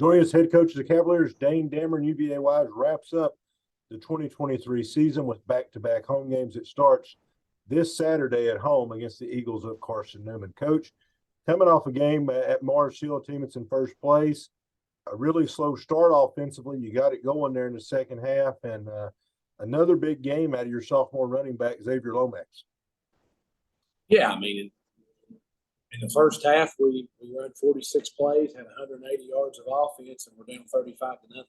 Joining us, head coach of the Cavaliers, Dane Damron, UVA Wise, wraps up the 2023 season with back-to-back home games. It starts this Saturday at home against the Eagles of Carson-Newman. Coach, coming off a game at Mars Hill, a team that's in first place, a really slow start offensively. You got it going there in the second half, and another big game out of your sophomore running back, Xavier Lomax. Yeah, I mean, in the first half, we run 46 plays, had 180 yards of offense, and we're down 35-0.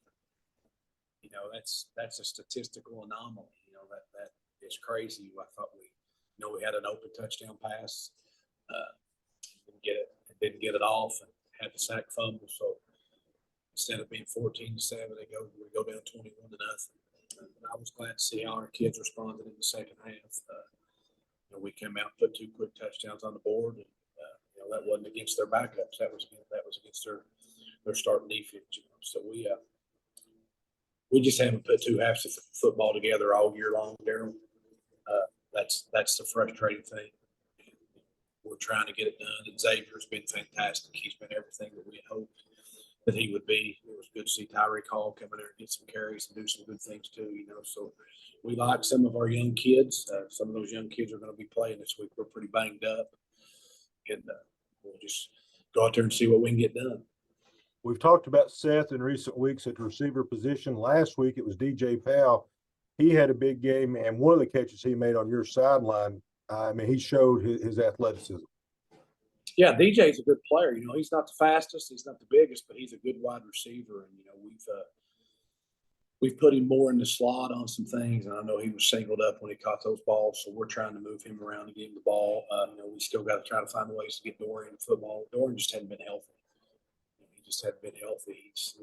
You know, that's a statistical anomaly. You know, that is crazy. I thought we had an open touchdown pass, didn't get it off, and had the sack fumble. So instead of being 14-7, we go down 21-0. I was glad to see how our kids responded in the second half. We came out and put 2 quick touchdowns on the board, and that wasn't against their backups. That was against their starting defense. So we just haven't put 2 halves of football together all year long, Darryl. That's the frustrating thing. We're trying to get it done, and Xavier's been fantastic. He's been everything that we had hoped that he would be. It was good to see Tyreek Hall come in there and get some carries and do some good things too. So we like some of our young kids. Some of those young kids are going to be playing this week. We're pretty banged up, and we'll just go out there and see what we can get done. We've talked about Seth in recent weeks at the receiver position. Last week it was DJ Powell. He had a big game, and one of the catches he made on your sideline, he showed his athleticism. Yeah, DJ's a good player. He's not the fastest, he's not the biggest, but he's a good wide receiver. And we've put him more in the slot on some things, and I know he was singled up when he caught those balls. So we're trying to move him around and get him the ball. We still got to try to find ways to get Dorian the football. Dorian just hadn't been healthy. He just hadn't been healthy. He's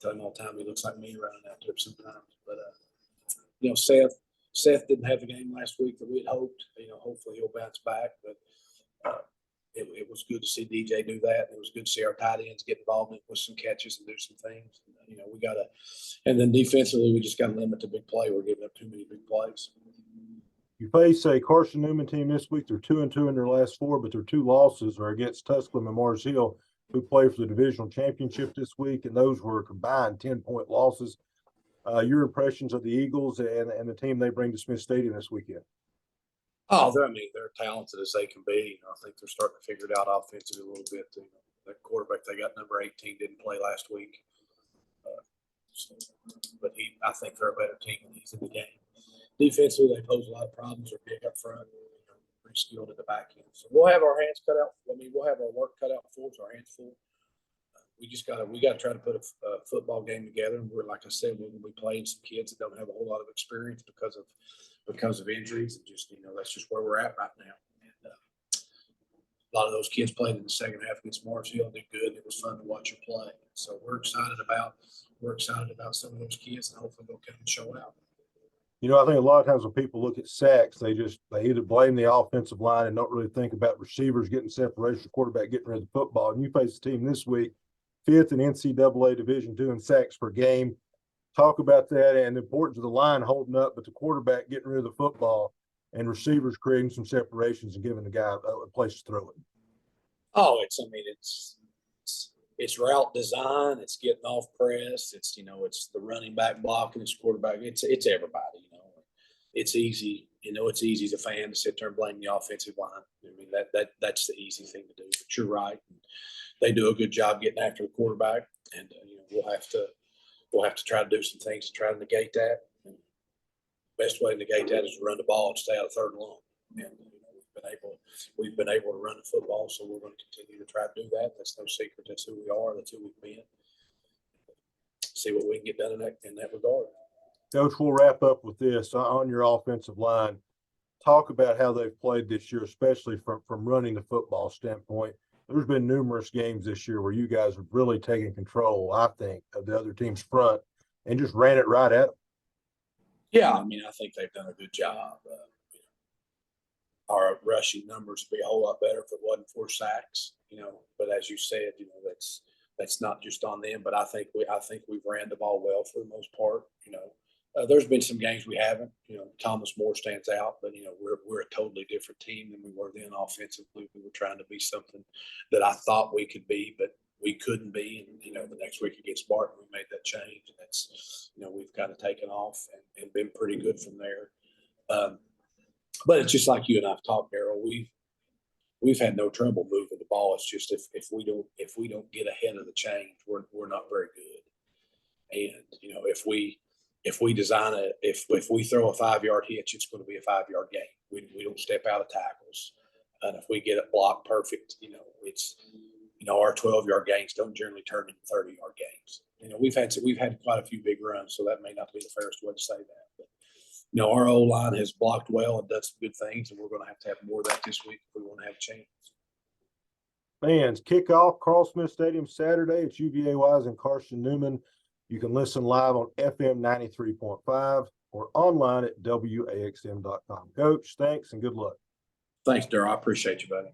tell him all the time he looks like me running out there sometimes. But Seth didn't have the game last week that we had hoped. Hopefully he'll bounce back, but. It was good to see DJ do that. It was good to see our tight ends get involved with some catches and do some things. And then defensively, we just got to limit the big play. We're giving up too many big plays. You face a Carson-Newman team this week. They're 2-2 in their last 4, but their 2 losses are against Tusculum and Mars Hill, who play for the divisional championship this week, and those were combined 10-point losses. Your impressions of the Eagles and the team they bring to Smith Stadium this weekend? Oh, they're talented as they can be. I think they're starting to figure it out offensively a little bit. That quarterback they got, number 18, didn't play last week. But I think they're a better team when he's in the game. Defensively, they pose a lot of problems. They're big up front, pretty skilled at the back end. So we'll have our hands cut out. We'll have our work cut out for us, our hands full. We got to try to put a football game together. And like I said, we're going to be playing some kids that don't have a whole lot of experience because of injuries, and just that's just where we're at right now. And a lot of those kids played in the second half against Mars Hill. Did good. It was fun to watch them play. So we're excited about some of those kids, and hopefully they'll come and show out. I think a lot of times when people look at sacks, they either blame the offensive line and don't really think about receivers getting separation, quarterback getting rid of the football. And you face the team this week, 5th in NCAA Division II in sacks per game. Talk about that and the importance of the line holding up, but the quarterback getting rid of the football and receivers creating some separations and giving the guy a place to throw it. Oh, it's route design. It's getting off press. It's the running back blocking. It's quarterback. It's everybody. It's easy. It's easy as a fan to sit there and blame the offensive line. That's the easy thing to do. But you're right. They do a good job getting after the quarterback, and we'll have to try to do some things to try to negate that. And the best way to negate that is to run the ball and stay out of 3rd and long. And we've been able to run the football, so we're going to continue to try to do that. That's no secret. That's who we are. That's who we've been. See what we can get done in that regard. Coach, we'll wrap up with this on your offensive line. Talk about how they've played this year, especially from running the football standpoint. There's been numerous games this year where you guys have really taken control, I think, of the other team's front and just ran it right at them. Yeah, I think they've done a good job. Our rushing numbers would be a whole lot better if it wasn't for sacks, But as you said, that's not just on them. But I think we've ran the ball well for the most part. There's been some games we haven't. Thomas Moore stands out, but we're a totally different team than we were then offensively. We were trying to be something that I thought we could be, but we couldn't be. And, the next week against Spartan, we made that change. And that's, we've kind of taken off and been pretty good from there. But it's just like you and I've talked, Darryl, we've had no trouble moving the ball. It's just if we don't get ahead of the change, we're not very good. And if we design if we throw a 5-yard hitch, it's going to be a 5-yard gain. We don't step out of tackles, and if we get it blocked perfect, it's our 12-yard gains don't generally turn into 30-yard gains. We've had quite a few big runs, so that may not be the fairest way to say that. But our O-line has blocked well and done some good things, and we're going to have more of that this week if we want to have a chance. Fans, kickoff, Carl Smith Stadium Saturday. It's UVA Wise and Carson-Newman. You can listen live on FM 93.5 or online at WAXM.com. Coach, thanks and good luck. Thanks, Darryl. I appreciate you, buddy.